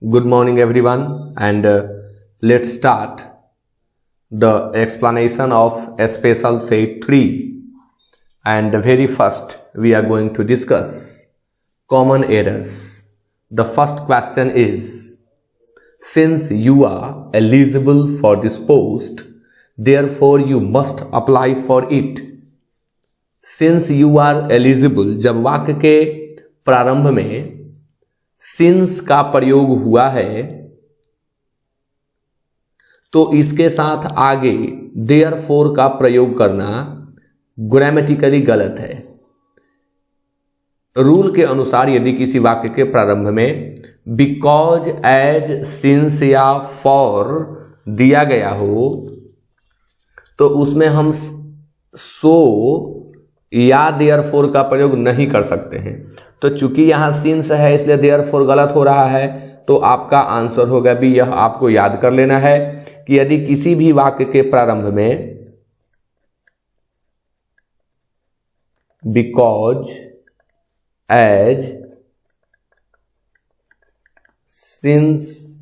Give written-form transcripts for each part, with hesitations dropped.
Good morning, everyone, and let's start the explanation of a special set 3. And the very first, we are going to discuss common errors. The first question is, since you are eligible for this post, therefore you must apply for it. Since you are eligible, जब वाक्य के प्रारंभ में since का प्रयोग हुआ है तो इसके साथ आगे देयरफॉर का प्रयोग करना ग्रामेटिकली गलत है। रूल के अनुसार यदि किसी वाक्य के प्रारंभ में बिकॉज, एज, सिंस या फॉर दिया गया हो तो उसमें हम सो या देयरफॉर का प्रयोग नहीं कर सकते हैं। तो चूंकि यहां सिंस है इसलिए देयरफॉर गलत हो रहा है, तो आपका आंसर होगा भी। यह आपको याद कर लेना है कि यदि किसी भी वाक्य के प्रारंभ में बिकॉज, एज, सिंस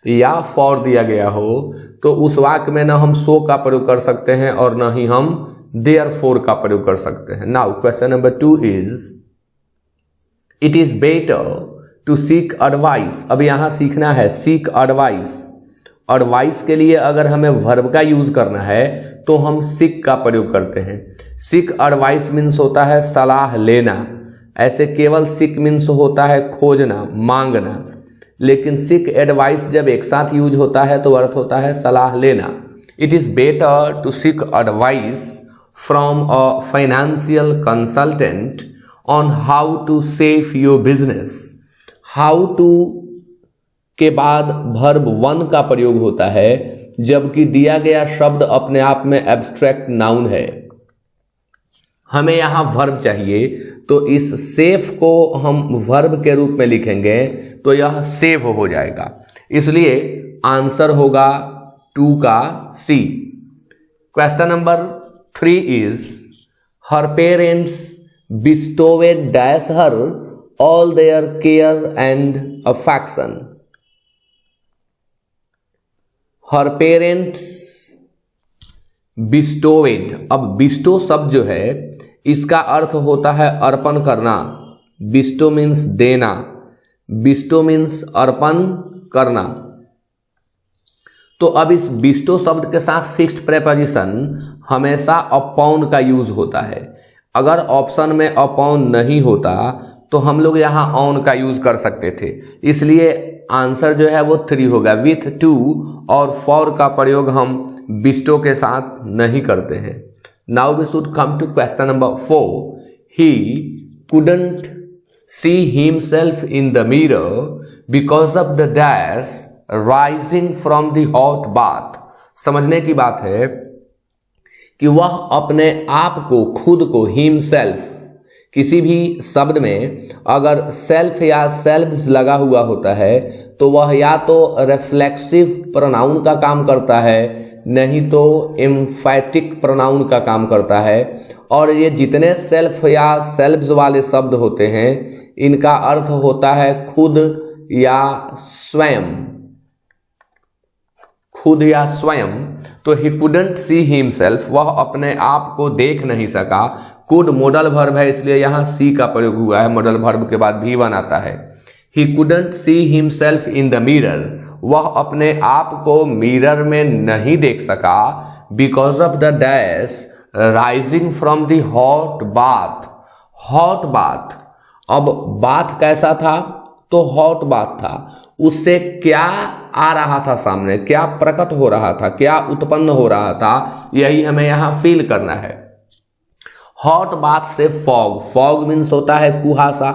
या फॉर दिया गया हो तो उस वाक्य में न हम सो का प्रयोग कर सकते हैं और न ही हम देयरफॉर का प्रयोग कर सकते हैं। Now question number 2 is, it is better to seek advice. अब यहां सीखना है सीक एडवाइस। एडवाइस के लिए अगर हमें वर्ब का यूज करना है तो हम सीक का प्रयोग करते हैं। सीक एडवाइस मीन्स होता है सलाह लेना, ऐसे केवल सीक मीन्स होता है खोजना, मांगना। लेकिन सीक एडवाइस जब एक साथ यूज होता है तो अर्थ होता है सलाह लेना। It is better to seek advice from a financial consultant on how to save your business. how to के बाद verb one का प्रयोग होता है, जबकि दिया गया शब्द अपने आप में एब्स्ट्रैक्ट नाउन है। हमें यहां verb चाहिए तो इस सेव को हम verb के रूप में लिखेंगे तो यह सेव हो जाएगा। इसलिए आंसर होगा 2 का C। Question number 3 is, her parents bestowed dash her all their care and affection. Her parents bestowed। अब bestow शब्द जो है इसका अर्थ होता है अर्पण करना। bestow मीन्स देना, bestow मीन्स अर्पण करना। तो अब इस bestow शब्द के साथ फिक्स्ड प्रेपोजिशन हमेशा अपॉन का यूज होता है। अगर ऑप्शन में अपॉन नहीं होता तो हम लोग यहाँ ऑन का यूज कर सकते थे। इसलिए आंसर जो है वो 3 होगा। विथ टू और फॉर का प्रयोग हम बिस्टो के साथ नहीं करते हैं। Now we should come to question number 4। He couldn't see himself in the mirror because of the dash rising from the hot bath. समझने की बात है कि वह अपने आप को, खुद को, हिमसेल्फ, किसी भी शब्द में अगर सेल्फ या सेल्फ्स लगा हुआ होता है तो वह या तो रिफ्लेक्सिव प्रोनाउन का काम करता है नहीं तो एम्फैटिक प्रोनाउन का काम करता है। और ये जितने सेल्फ या सेल्फ्स वाले शब्द होते हैं इनका अर्थ होता है खुद या स्वयं, खुद या स्वयं। तो ही कुडंट सी हिमसेल्फ, वह अपने आप को देख नहीं सका। कुड मॉडल वर्ब है इसलिए यहां सी का प्रयोग हुआ है। मॉडल वर्ब के बाद भी बन आता है। ही couldn't see himself in the mirror, वह अपने आप को मिरर में नहीं देख सका। Because of the dash rising from the hot bath. Hot bath, अब बाथ कैसा था तो हॉट बाथ था। उससे क्या आ रहा था सामने, क्या प्रकट हो रहा था, क्या उत्पन्न हो रहा था, यही हमें यहां फील करना है। हॉट बाथ से फॉग, फॉग मीन्स होता है कुहासा।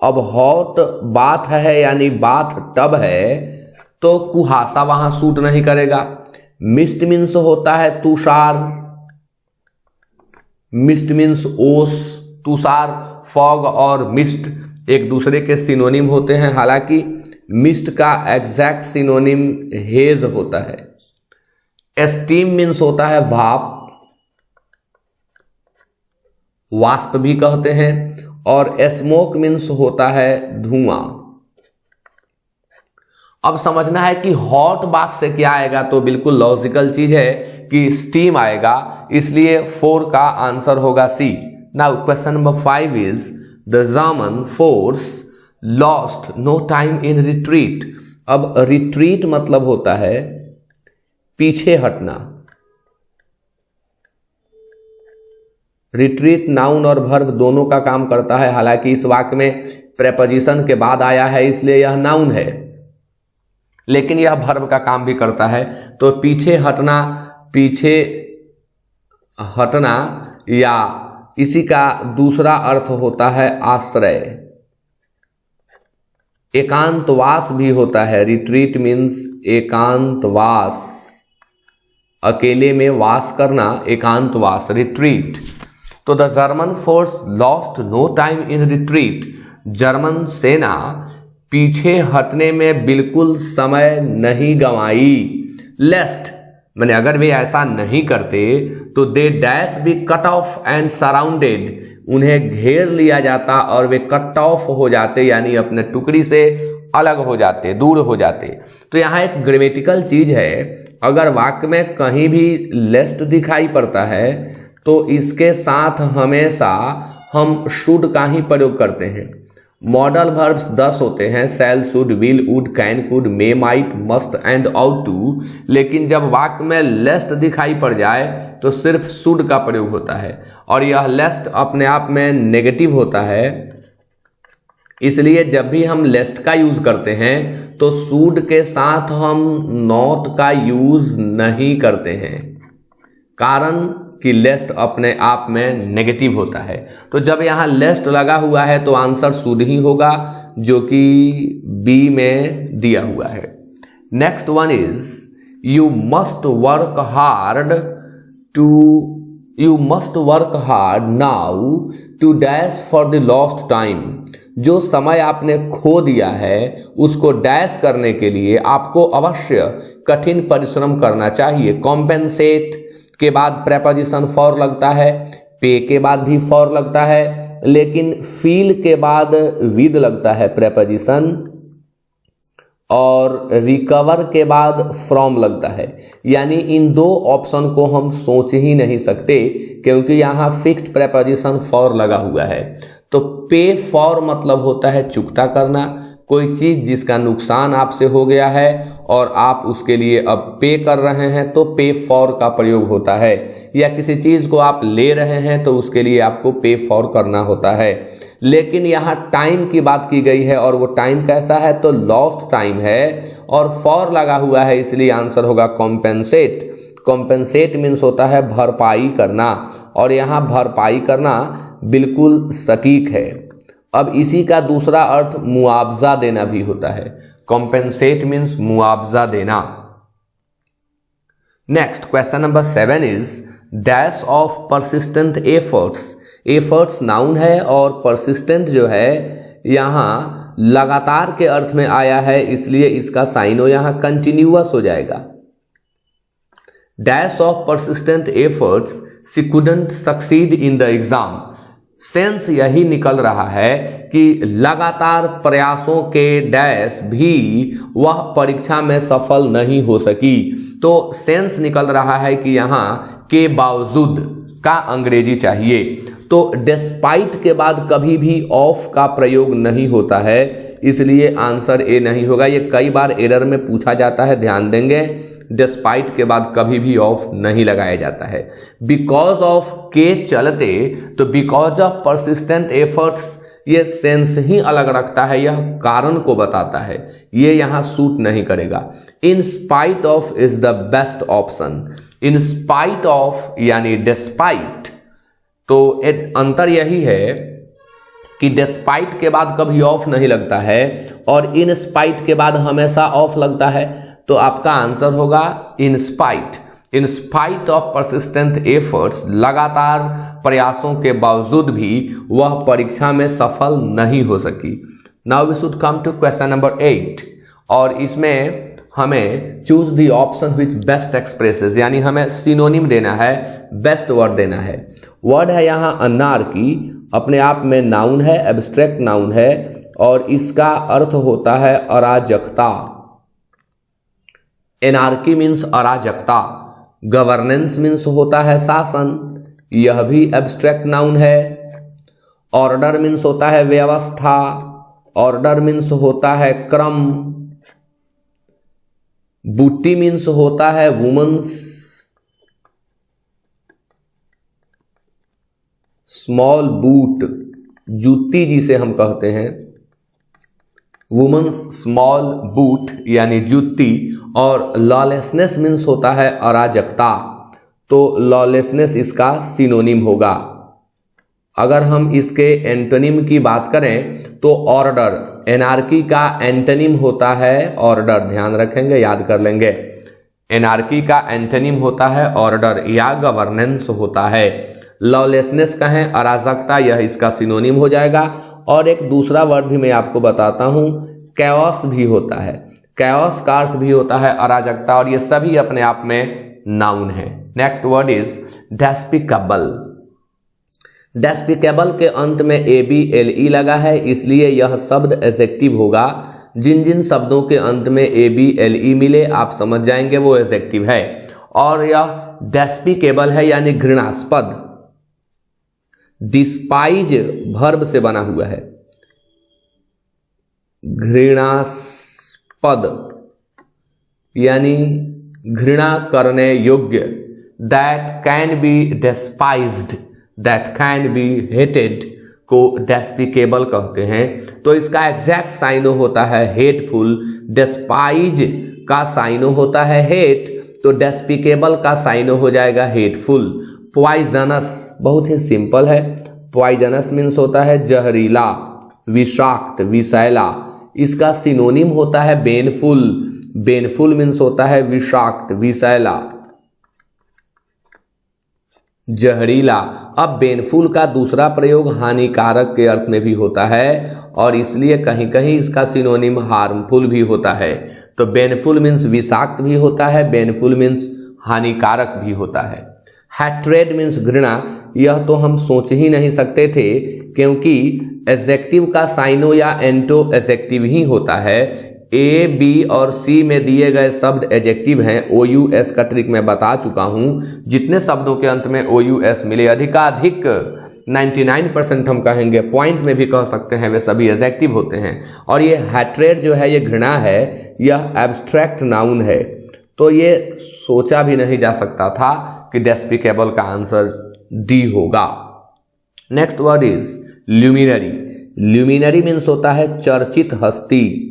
अब हॉट बाथ है यानी बाथ टब है तो कुहासा वहां सूट नहीं करेगा। मिस्ट मीन्स होता है तुषार, मिस्ट मीन्स ओस, तुषार। फॉग और मिस्ट एक दूसरे के सिनोनिम होते हैं, हालांकि मिस्ट का एग्जैक्ट सिनोनिम हेज होता है। स्टीम मीन्स होता है भाप, वाष्प भी कहते हैं। और स्मोक मीन्स होता है धुआं। अब समझना है कि हॉट बॉक्स से क्या आएगा, तो बिल्कुल लॉजिकल चीज है कि स्टीम आएगा, इसलिए 4 का आंसर होगा C. Now question number 5 is the German force lost no time in retreat. अब रिट्रीट मतलब होता है पीछे हटना। रिट्रीट नाउन और वर्ब दोनों का काम करता है, हालांकि इस वाक्य में प्रेपोजिशन के बाद आया है इसलिए यह नाउन है, लेकिन यह वर्ब का काम भी करता है। तो पीछे हटना या इसी का दूसरा अर्थ होता है आश्रय। एकांतवास भी होता है, रिट्रीट मीन्स एकांतवास, अकेले में वास करना, एकांतवास, रिट्रीट। तो the German force lost no time in retreat. German सेना पीछे हटने में बिल्कुल समय नहीं गंवाई। लेस्ट मैंने अगर वे ऐसा नहीं करते तो they dash be cut off and surrounded, उन्हें घेर लिया जाता और वे कट ऑफ हो जाते, यानी अपने टुकड़ी से अलग हो जाते, दूर हो जाते। तो यहाँ एक ग्रामेटिकल चीज है, अगर वाक्य में कहीं भी लेस्ट दिखाई पड़ता है तो इसके साथ हमेशा हम शुड का ही प्रयोग करते हैं। मॉडल वर्ब्स 10 होते हैं, shall, should, will, would, can, could, may, might, must and ought to, लेकिन जब वाक्य में लेस्ट दिखाई पड़ जाए तो सिर्फ शुड का प्रयोग होता है, और यह लेस्ट अपने आप में नेगेटिव होता है, इसलिए जब भी हम लेस्ट का यूज करते हैं तो शुड के साथ हम नॉट का यूज नहीं करते हैं, कारण कि लेस्ट अपने आप में नेगेटिव होता है। तो जब यहाँ लेस्ट लगा हुआ है तो आंसर शुड ही होगा, जो कि बी में दिया हुआ है। Next one is you must work hard now to dash for the lost time. जो समय आपने खो दिया है उसको डैश करने के लिए आपको अवश्य कठिन परिश्रम करना चाहिए। कॉम्पेंसेट के बाद प्रेपोजिशन फॉर लगता है, पे के बाद भी फॉर लगता है, लेकिन फील के बाद विद लगता है प्रेपोजिशन, और रिकवर के बाद फ्रॉम लगता है। यानी इन दो ऑप्शन को हम सोच ही नहीं सकते, क्योंकि यहाँ फिक्स्ड प्रेपोजिशन फॉर लगा हुआ है। तो पे फॉर मतलब होता है चुकता करना, कोई चीज जिसका नुकसान आपसे हो गया है और आप उसके लिए अब पे कर रहे हैं तो पे फॉर का प्रयोग होता है, या किसी चीज को आप ले रहे हैं तो उसके लिए आपको पे फॉर करना होता है। लेकिन यहाँ टाइम की बात की गई है, और वो टाइम कैसा है, तो लॉस्ट टाइम है, और फॉर लगा हुआ है, इसलिए आंसर होगा कॉम्पेंसेट। कॉम्पेंसेट मीन्स होता है भरपाई करना, और यहाँ भरपाई करना बिल्कुल सटीक है। अब इसी का दूसरा अर्थ मुआवजा देना भी होता है। कॉम्पेंसेट मीन्स मुआवजा देना। Next question number 7 is dash of persistent efforts. Efforts noun है और परसिस्टेंट जो है यहाँ लगातार के अर्थ में आया है, इसलिए इसका साइन हो यहाँ कंटिन्यूअस हो जाएगा। Dash of persistent efforts she couldn't succeed in the exam. Sense यही निकल रहा है कि लगातार प्रयासों के डैश भी वह परीक्षा में सफल नहीं हो सकी। तो सेंस निकल रहा है कि यहाँ के बावजूद का अंग्रेजी चाहिए। तो डिस्पाइट के बाद कभी भी ऑफ का प्रयोग नहीं होता है, इसलिए आंसर ए नहीं होगा। ये कई बार एरर में पूछा जाता है, ध्यान देंगे। डिस्पाइट के बाद कभी भी ऑफ नहीं लगाया जाता है। बिकॉज ऑफ के चलते, तो बिकॉज ऑफ परसिस्टेंट एफर्ट्स ये सेंस ही अलग रखता है, यह कारण को बताता है, ये यहां सूट नहीं करेगा। In spite of is the best option. In spite of यानी डिस्पाइट, तो अंतर यही है कि डिस्पाइट के बाद कभी ऑफ नहीं लगता है और इन स्पाइट के बाद हमेशा ऑफ लगता है। तो आपका आंसर होगा in spite. In spite of persistent efforts, लगातार प्रयासों के बावजूद भी वह परीक्षा में सफल नहीं हो सकी। Now we should come to question number 8, और इसमें हमें choose the option which best expresses, यानी हमें सिनोनिम देना है, बेस्ट वर्ड देना है। वर्ड है यहाँ अनार्की, अपने आप में नाउन है, एब्स्ट्रैक्ट नाउन है, और इसका अर्थ होता है अराजकता। एनार्की मीन्स अराजकता, गवर्नेंस मीन्स होता है शासन, यह भी एब्स्ट्रैक्ट नाउन है। ऑर्डर मीन्स होता है व्यवस्था, ऑर्डर मीन्स होता है क्रम। बूटी मीन्स होता है वुमेन्स। स्मॉल बूट जूती जिसे हम कहते हैं, वुमेन्स स्मॉल बूट यानी जूती। और लॉलेसनेस मीन्स होता है अराजकता, तो लॉलेसनेस इसका सिनोनिम होगा। अगर हम इसके एंटोनिम की बात करें तो ऑर्डर, एनार्की का एंटोनिम होता है ऑर्डर, ध्यान रखेंगे, याद कर लेंगे। एनार्की का एंटोनिम होता है ऑर्डर या गवर्नेंस होता है। लॉलेसनेस का है अराजकता, यह इसका सिनोनिम हो जाएगा। और एक दूसरा वर्ड भी मैं आपको बताता हूं, कैओस भी होता है। कैओस का अर्थ भी होता है अराजकता, और ये सभी अपने आप में नाउन है। Next word is despicable. Despicable के अंत में ABLE लगा है, इसलिए यह शब्द एडजेक्टिव होगा। जिन जिन शब्दों के अंत में ABLE मिले आप समझ जाएंगे वो एडजेक्टिव है। और यह डेस्पिकेबल है यानी घृणास्पद। डिस्पाइज वर्ब से बना हुआ है, घृणास्पद यानी घृणा करने योग्य। That can be despised, that can be hated को डेस्पिकेबल कहते हैं। तो इसका एग्जैक्ट साइनो होता है हेटफुल। डेस्पाइज का साइनो होता है हेट, तो डेस्पिकेबल का साइनो हो जाएगा हेटफुल। पॉइजनस बहुत ही सिंपल है। पॉइजनस मीन्स होता है जहरीला, विषाक्त, विषैला। इसका सिनोनिम होता है बेनफुल। बेनफुल मीन्स होता है विषाक्त, विषैला, जहरीला। अब बेनफुल का दूसरा प्रयोग हानिकारक के अर्थ में भी होता है, और इसलिए कहीं कहीं इसका सिनोनिम हार्मफुल भी होता है। तो बेनफुल मीन्स विषाक्त भी होता है, बेनफुल मीन्स हानिकारक भी होता है। हैट्रेड मीन्स घृणा, यह तो हम सोच ही नहीं सकते थे, क्योंकि एडजेक्टिव का साइनो या एंटो एडजेक्टिव ही होता है। A, B और C में दिए गए शब्द एडजेक्टिव हैं। OUS का ट्रिक मैं बता चुका हूं। जितने शब्दों के अंत में OUS मिले, अधिकाधिक 99% हम कहेंगे, पॉइंट में भी कह सकते हैं, वे सभी एडजेक्टिव होते हैं। और ये हैट्रेड जो है, ये घृणा है, यह एब्स्ट्रैक्ट नाउन है। तो ये सोचा भी नहीं जा सकता था कि डेस्पिकेबल का आंसर D होगा। Next word is luminary. Luminary means होता है चर्चित हस्ती।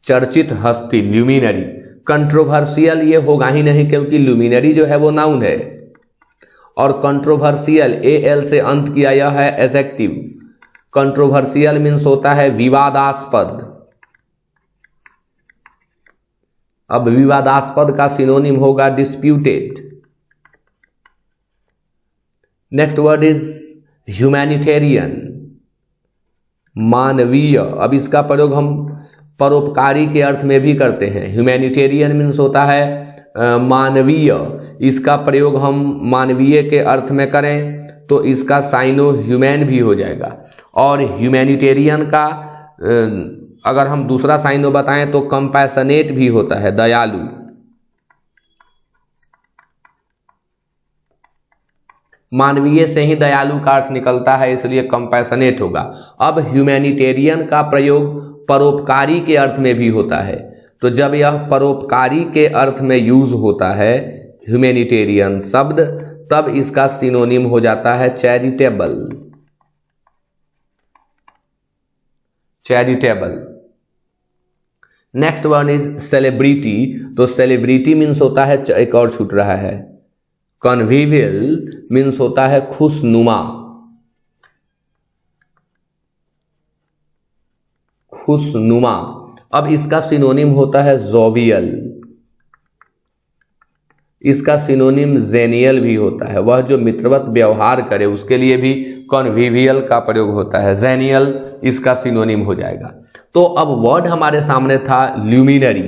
चर्चित हस्ती, ल्यूमिनरी। कंट्रोवर्शियल ये होगा ही नहीं, क्योंकि ल्यूमिनरी जो है वो नाउन है, और कंट्रोवर्शियल AL से अंत किया यह है एडजेक्टिव। कंट्रोवर्शियल मीन्स होता है विवादास्पद। अब विवादास्पद का सिनोनिम होगा disputed. Next word is humanitarian, मानवीय। अब इसका प्रयोग हम परोपकारी के अर्थ में भी करते हैं। ह्यूमैनिटेरियन मीन्स होता है मानवीय। इसका प्रयोग हम मानवीय के अर्थ में करें तो इसका साइनो ह्यूमैन भी हो जाएगा। और ह्यूमैनिटेरियन का अगर हम दूसरा साइनो बताएं तो कंपैशनेट भी होता है, दयालु। मानवीय से ही दयालु का अर्थ निकलता है, इसलिए कंपैशनेट होगा। अब ह्यूमैनिटेरियन का प्रयोग परोपकारी के अर्थ में भी होता है, तो जब यह परोपकारी के अर्थ में यूज होता है ह्यूमैनिटेरियन शब्द, तब इसका सिनोनिम हो जाता है charitable. Charitable. Next one is celebrity. तो सेलिब्रिटी मीन्स होता है, एक और छूट रहा है, कन्विवियल मीन्स होता है खुशनुमा। खुशनुमा। अब इसका सिनोनिम होता है जोवियल। इसका सिनोनिम जेनियल भी होता है, वह जो मित्रवत व्यवहार करे उसके लिए भी कन्विवियल का प्रयोग होता है। जेनियल इसका सिनोनिम हो जाएगा। तो अब वर्ड हमारे सामने था ल्यूमिनरी।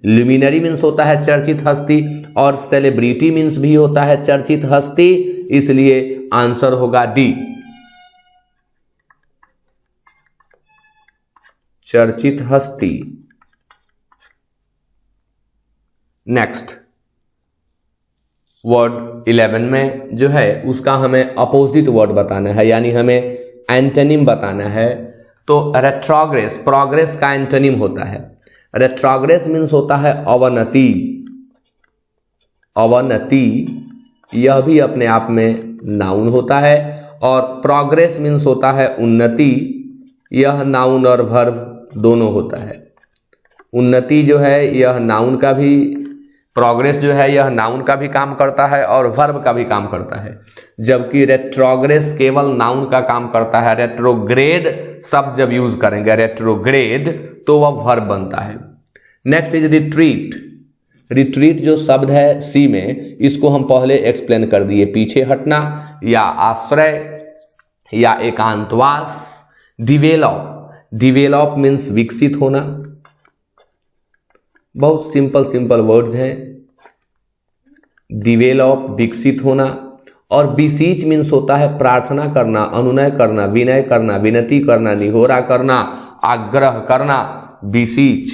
ल्यूमिनरी मीन्स होता है चर्चित हस्ती, और सेलिब्रिटी मीन्स भी होता है चर्चित हस्ती, इसलिए आंसर होगा डी। चर्चित हस्ती। नेक्स्ट वर्ड 11 में जो है उसका हमें अपोजिट वर्ड बताना है, यानी हमें एंटोनिम बताना है। तो रेट्रोग्रेस, प्रोग्रेस का एंटोनिम होता है। रेट्रोग्रेस मीन्स होता है अवनति। अवनति यह भी अपने आप में नाउन होता है, और प्रोग्रेस मीन्स होता है उन्नति। यह नाउन और वर्ब दोनों होता है। उन्नति जो है यह नाउन का भी, प्रोग्रेस जो है यह नाउन का भी काम करता है और वर्ब का भी काम करता है, जबकि रेट्रोग्रेस केवल नाउन का काम करता है। रेट्रोग्रेड शब्द जब यूज करेंगे रेट्रोग्रेड तो वह वर्ब बनता है। Next is retreat. रिट्रीट जो शब्द है सी में, इसको हम पहले एक्सप्लेन कर दिए, पीछे हटना या आश्रय या एकांतवास। डिवेलप, डिवेलप मीन्स विकसित होना। बहुत सिंपल वर्ड्स हैं। डिवेलप विकसित होना, और बिसीच मीन्स होता है प्रार्थना करना, अनुनय करना, विनय करना, विनती करना, निहोरा करना, आग्रह करना। बिसीच,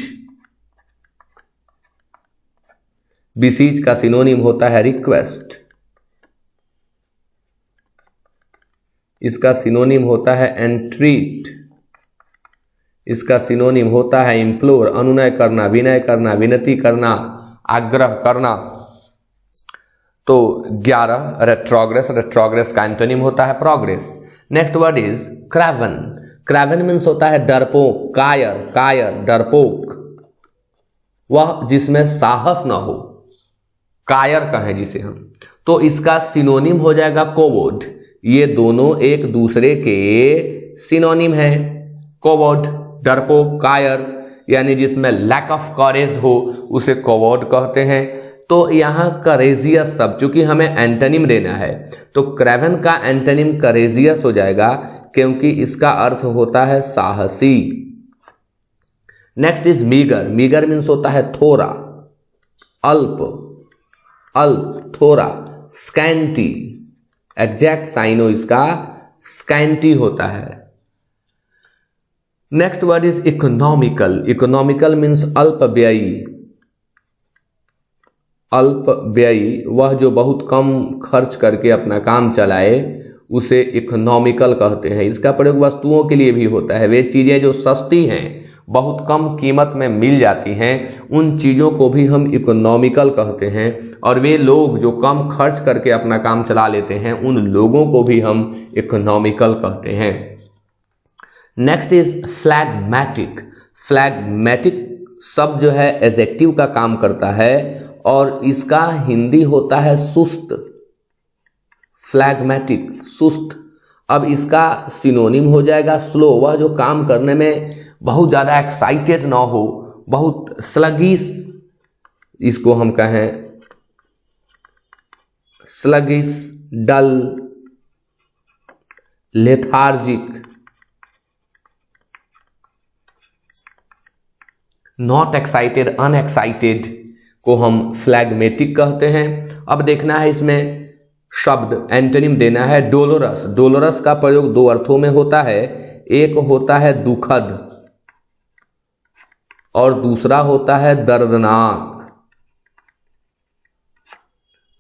बिसीच का सिनोनिम होता है रिक्वेस्ट। इसका सिनोनिम होता है एंट्रीट। इसका सिनोनिम होता है इम्प्लोर, अनुनय करना, विनय करना, विनती करना, आग्रह करना। तो 11 रेट्रोग्रेस, रेट्रोग्रेस का एंटोनिम होता है progress. Next word is Kraven. Kraven means होता है डरपोक, कायर, कायर, डरपोक, वह जिसमें साहस न हो, कायर कहें जिसे हम। तो इसका सिनोनिम हो जाएगा कोवर्ड। ये दोनों एक दूसरे के सिनोनिम हैं। कोवर्ड, डरपोक, कायर, यानी जिसमें लैक ऑफ करेज हो उसे कोवर्ड कहते हैं। तो यहाँ करेजियस शब्द, चूंकि हमें एंटोनिम देना है तो क्रेवन का एंटोनिम करेजियस हो जाएगा, क्योंकि इसका अर्थ होता है साहसी। Next is meagre. Meagre means होता है थोड़ा, अल्प, अल्प, थोड़ा, स्कैंटी। एग्जैक्ट साइनो इसका स्कैंटी होता है। Next word is economical. Economical means अल्प व्ययी। अल्प व्ययी, वह जो बहुत कम खर्च करके अपना काम चलाए उसे इकोनॉमिकल कहते हैं। इसका प्रयोग वस्तुओं के लिए भी होता है। वे चीजें जो सस्ती हैं, बहुत कम कीमत में मिल जाती हैं, उन चीज़ों को भी हम इकोनॉमिकल कहते हैं। और वे लोग जो कम खर्च करके अपना काम चला लेते हैं, उन लोगों को भी हम इकोनॉमिकल कहते हैं। Next is फ्लैगमैटिक। फ्लैगमैटिक शब्द जो है एडजेक्टिव का काम करता है, और इसका हिंदी होता है सुस्त। फ्लैगमैटिक, सुस्त। अब इसका सिनोनिम हो जाएगा स्लो, वह जो काम करने में बहुत ज़्यादा एक्साइटेड ना हो, बहुत स्लगिश, इसको हम कहें sluggish, dull, lethargic, not excited, unexcited को हम फ्लैगमेटिक कहते हैं। अब देखना है इसमें शब्द, एंटोनिम देना है डोलोरस। डोलोरस का प्रयोग दो अर्थों में होता है। एक होता है दुखद और दूसरा होता है दर्दनाक।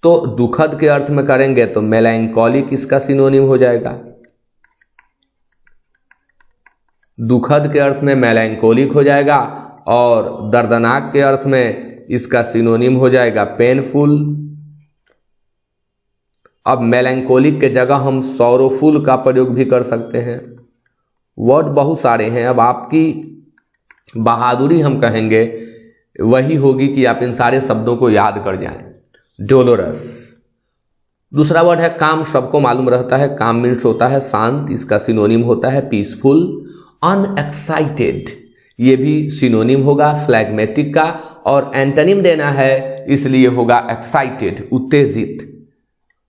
तो दुखद के अर्थ में करेंगे तो मेलैंकोलिक इसका सिनोनिम हो जाएगा। दुखद के अर्थ में मेलैंकोलिक हो जाएगा, और दर्दनाक के अर्थ में इसका सिनोनिम हो जाएगा पेनफुल। अब मेलैंकोलिक के जगह हम सौरोफुल का प्रयोग भी कर सकते हैं। वर्ड बहुत सारे हैं, अब आपकी बहादुरी हम कहेंगे वही होगी कि आप इन सारे शब्दों को याद कर जाएं। डोलोरस। दूसरा वर्ड है काम। सबको मालूम रहता है काम मीन्स होता है शांत, इसका सिनोनिम होता है पीसफुल। अनएक्साइटेड, ये भी सिनोनिम होगा फ्लैगमेटिक का, और एंटोनिम देना है इसलिए होगा एक्साइटेड, उत्तेजित।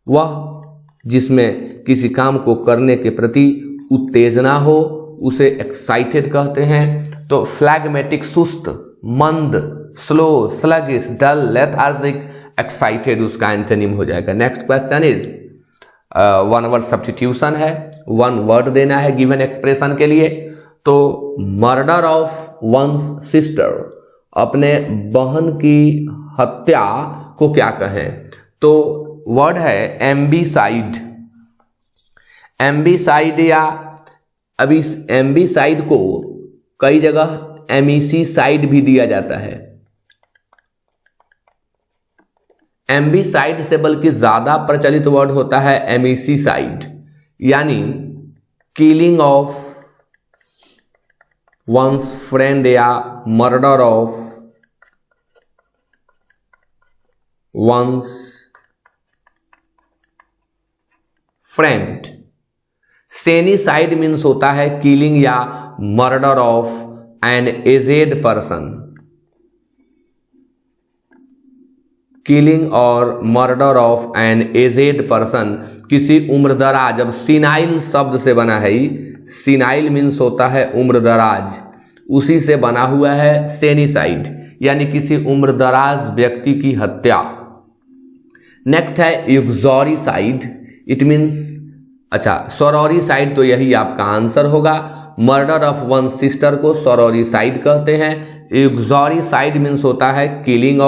वह जिसमें किसी काम को करने के प्रति उत्तेजना हो उसे एक्साइटेड कहते हैं। तो फ्लैगमेटिक सुस्त, मंद, slow, sluggish, dull, lethargic, excited उसका एंटोनिम हो जाएगा। Next question is one word substitution है। वन वर्ड देना है गिवन एक्सप्रेशन के लिए। तो मर्डर ऑफ वंस सिस्टर, अपने बहन की हत्या को क्या कहें? तो वर्ड है एम्बीसाइड। एम्बीसाइड, या अभी इस एम्बीसाइड को कई जगह एमिसीसाइड भी दिया जाता है। एम्बीसाइड से बल्कि ज्यादा प्रचलित वर्ड होता है एमिसीसाइड, यानी किलिंग ऑफ वंस फ्रेंड या murder of one's friend. Senicide means होता है किलिंग या murder of an aged person. Killing और murder of an aged person, किसी उम्रदराज, अब सीनाइल शब्द से बना है, सीनाइल मीन्स होता है उम्रदराज, उसी से बना हुआ है सेनीसाइड, यानी किसी उम्रदराज व्यक्ति की हत्या। नेक्स्ट है युक्सोरीसाइड, इट मीन्स, अच्छा सोरोरीसाइड तो यही आपका आंसर होगा। मर्डर ऑफ वन सिस्टर को सोरोरीसाइड कहते हैं। युक्सोरीसाइड मीन्स होता है killing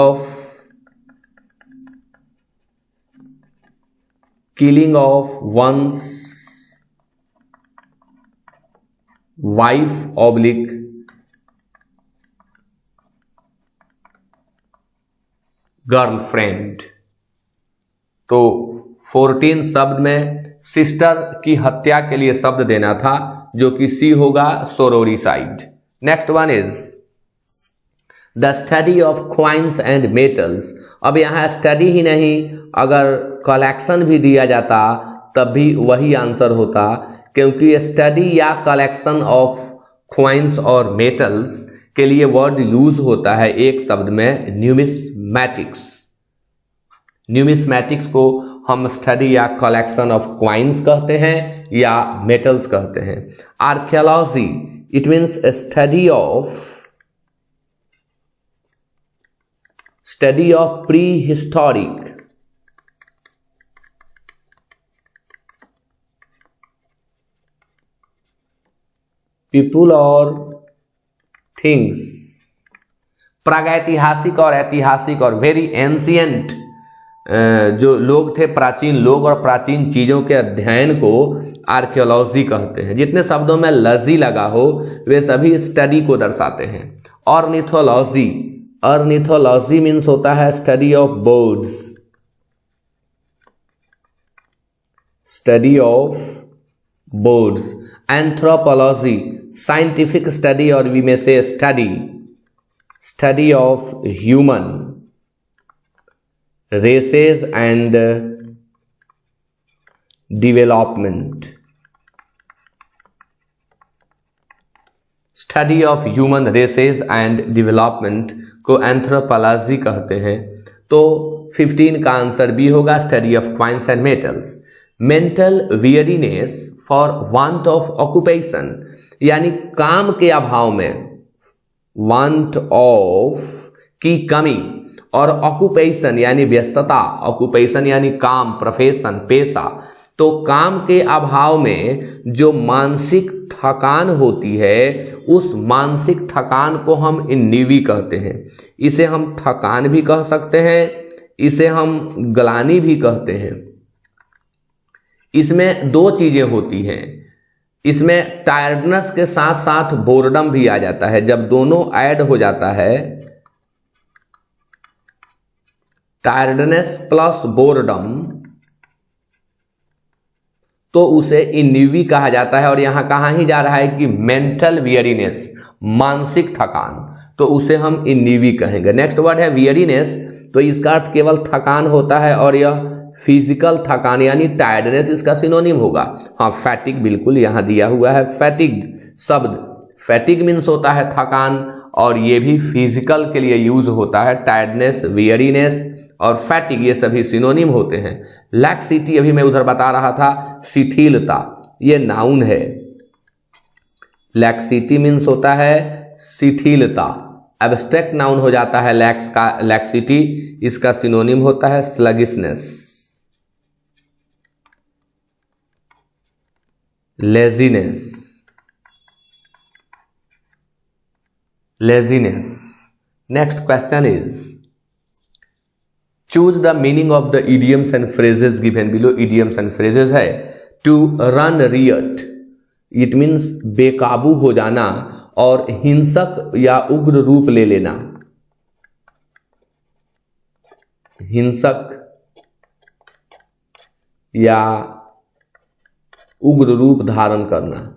of one's wife oblique girlfriend. तो 14 शब्द में सिस्टर की हत्या के लिए शब्द देना था, जो कि सी होगा sororicide. Next one is the study of coins and metals. अब यहां स्टडी ही नहीं, अगर कलेक्शन भी दिया जाता तब भी वही आंसर होता, क्योंकि स्टडी या कलेक्शन ऑफ क्वाइंस और मेटल्स के लिए वर्ड यूज होता है एक शब्द में न्यूमिस्मैटिक्स। न्यूमिस्मैटिक्स को हम स्टडी या कलेक्शन ऑफ क्वाइंस कहते हैं या मेटल्स कहते हैं। Archaeology, it means study of pre historic people और थिंग्स। प्रागैतिहासिक और ऐतिहासिक और वेरी एंशियंट जो लोग थे, प्राचीन लोग और प्राचीन चीजों के अध्ययन को आर्कियोलॉजी कहते हैं। जितने शब्दों में लजी लगा हो वे सभी स्टडी को दर्शाते हैं। ऑर्निथोलॉजी, ऑर्निथोलॉजी मीन्स होता है study of birds, study of birds. Anthropology, scientific study और वी में से study of human races and development। Study of human races and development को एंथ्रोपोलॉजी कहते हैं। तो 15 का आंसर बी होगा, study of coins and metals. Mental weariness for want of occupation, यानी काम के अभाव में, वांट ऑफ की कमी, और ऑक्यूपेशन यानी व्यस्तता, ऑक्यूपेशन यानी काम, प्रोफेशन, पेशा। तो काम के अभाव में जो मानसिक थकान होती है, उस मानसिक थकान को हम इन्निवी कहते हैं। इसे हम थकान भी कह सकते हैं, इसे हम ग्लानि भी कहते हैं। इसमें दो चीजें होती हैं, इसमें टायर्डनेस के साथ साथ बोर्डम भी आ जाता है। जब दोनों ऐड हो जाता है, टायर्डनेस प्लस बोर्डम, तो उसे इन्यूवी कहा जाता है। और यहां कहां ही जा रहा है कि मेंटल वियरीनेस, मानसिक थकान, तो उसे हम इन्यूवी कहेंगे। नेक्स्ट वर्ड है वियरीनेस, तो इसका अर्थ केवल थकान होता है, और यह फिजिकल थकान यानी टायर्डनेस इसका सिनोनिम होगा। हाँ, फैटिग बिल्कुल यहां दिया हुआ है। फैटिग शब्द, फैटिग मीन्स होता है थकान, और ये भी फिजिकल के लिए यूज होता है। टायर्डनेस, वियरीनेस और फैटिग ये सभी सिनोनिम होते हैं। लैक्सिटी, अभी मैं उधर बता रहा था, शिथिलता, ये नाउन है। लैक्सिटी मीन्स होता है शिथिलता, एब्स्ट्रैक्ट नाउन हो जाता है लैक्स का, लैक्सिटी। इसका सिनोनिम होता है sluggishness, laziness, laziness. Next question is, choose the meaning of the idioms and phrases given below. Idioms and phrases है to run riot, it means बेकाबू हो जाना और हिंसक या उग्र रूप ले लेना, हिंसक या उग्र रूप धारण करना।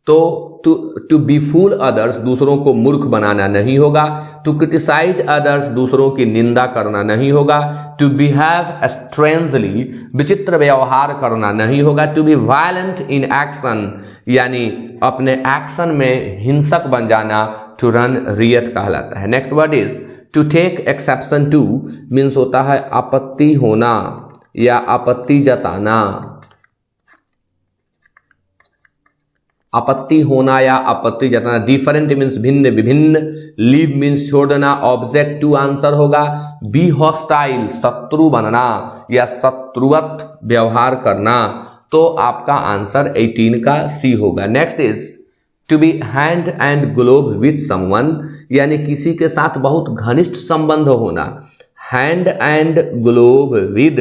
तो टू बीफूल अदर्स, दूसरों को मूर्ख बनाना नहीं होगा। टू क्रिटिसाइज अदर्स, दूसरों की निंदा करना नहीं होगा। टू बिहेव स्ट्रेंजली, विचित्र व्यवहार करना नहीं होगा। To be violent in action, यानी अपने एक्शन में हिंसक बन जाना टू रन रियट कहलाता है। Next word is to take exception to, means होता है आपत्ति होना या आपत्ति जताना, आपत्ति होना या आपत्ति जताना। डिफरेंट मीन्स भिन्न विभिन्न, लीव मीन्स छोड़ना, ऑब्जेक्ट टू आंसर होगा। बी हॉस्टाइल, शत्रु बनना या शत्रुवत व्यवहार करना। तो आपका आंसर 18 का सी होगा। Next is to be hand and glove with someone, यानी किसी के साथ बहुत घनिष्ठ संबंध होना। हैंड एंड ग्लोव विद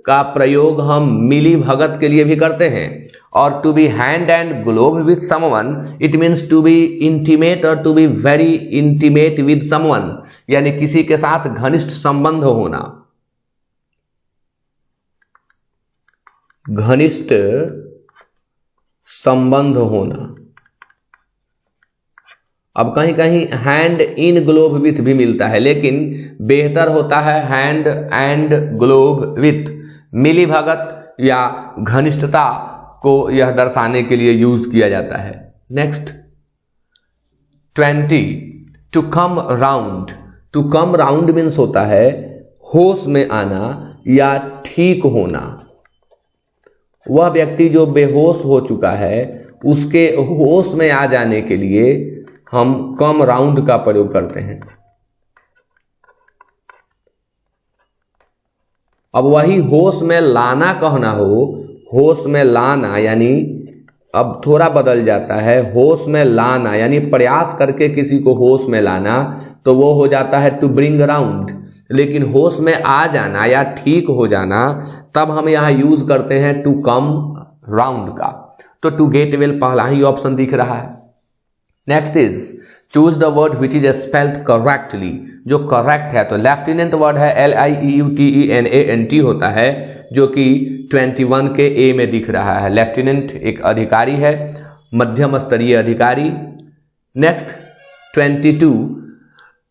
का प्रयोग हम मिली भगत के लिए भी करते हैं। और to be hand and glove with someone, it means to be intimate और to be very intimate with someone, यानी किसी के साथ घनिष्ठ संबंध होना, घनिष्ठ संबंध होना। अब कहीं कहीं हैंड इन ग्लोव विथ भी मिलता है, लेकिन बेहतर होता है हैंड एंड ग्लोव विथ। मिली भगत या घनिष्ठता को यह दर्शाने के लिए यूज किया जाता है। Next 20, to come round. To come round means होता है होश में आना या ठीक होना। वह व्यक्ति जो बेहोश हो चुका है, उसके होश में आ जाने के लिए हम कम राउंड का प्रयोग करते हैं। अब वही होश में लाना कहना हो, होश में लाना यानी अब थोड़ा बदल जाता है। होश में लाना यानी प्रयास करके किसी को होश में लाना, तो वो हो जाता है टू ब्रिंग अराउंड। लेकिन होश में आ जाना या ठीक हो जाना, तब हम यहाँ यूज करते हैं टू कम राउंड का। तो टू गेट वेल पहला ही ऑप्शन दिख रहा है। Next is choose the word which is spelled correctly, जो करेक्ट है। तो लेफ्टिनेंट वर्ड है LIEUTENANT होता है, जो कि 21 के ए में दिख रहा है। लेफ्टिनेंट एक अधिकारी है, मध्यम स्तरीय अधिकारी। नेक्स्ट 22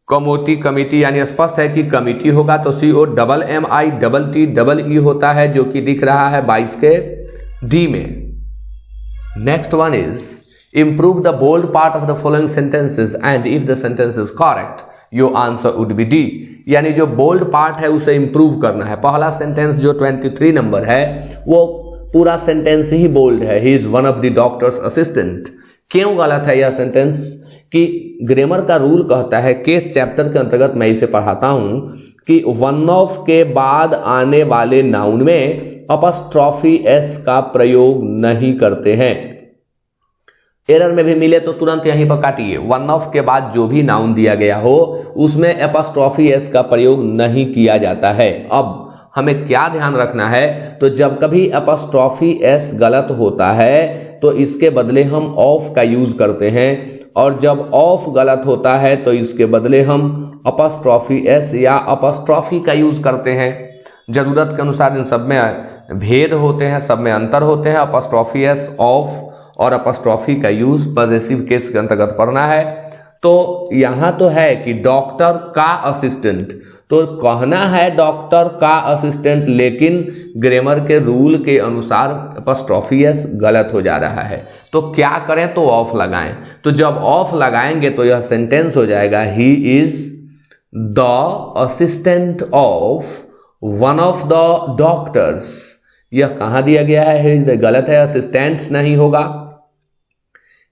कमोटी, कमिटी, यानी स्पष्ट है कि कमिटी होगा, तो COMMITTE होता है, जो कि दिख रहा है 22 के डी में। Next one is improve the bold part of the following sentences and if the sentence is correct your answer would be D, यानी जो बोल्ड पार्ट है उसे इंप्रूव करना है। पहला सेंटेंस जो 23 नंबर है वो पूरा सेंटेंस ही बोल्ड है, he is one of the doctors assistant. क्यों गलत है यह सेंटेंस? कि ग्रामर का रूल कहता है, केस चैप्टर के अंतर्गत मैं इसे पढ़ाता हूं कि वन ऑफ के बाद आने वाले नाउन में अपॉस्ट्रोफी एस का प्रयोग नहीं करते हैं। एरर में भी मिले तो तुरंत यहीं पर काटिए। वन ऑफ के बाद जो भी नाउन दिया गया हो उसमें एपॉस्ट्रोफी एस का प्रयोग नहीं किया जाता है। अब हमें क्या ध्यान रखना है, तो जब कभी एपॉस्ट्रोफी एस गलत होता है तो इसके बदले हम ऑफ का यूज करते हैं, और जब ऑफ गलत होता है तो इसके बदले हम अपॉस्ट्रोफी एस या अपॉस्ट्रोफी का यूज करते हैं। जरूरत के अनुसार इन सब में भेद होते हैं, सब में अंतर होते हैं। अपॉस्ट्रोफी एस, ऑफ और अपॉस्ट्रोफी का यूज पॉजेसिव केस के अंतर्गत पढ़ना है। तो यहां तो है कि डॉक्टर का असिस्टेंट, तो कहना है डॉक्टर का असिस्टेंट, लेकिन ग्रामर के रूल के अनुसार अपॉस्ट्रोफी एस गलत हो जा रहा है। तो क्या करें? तो ऑफ लगाएं। तो जब ऑफ लगाएंगे तो यह सेंटेंस हो जाएगा he is the assistant of one of the doctors. यह कहां दिया गया है? ही इज द गलत है, असिस्टेंट्स नहीं होगा।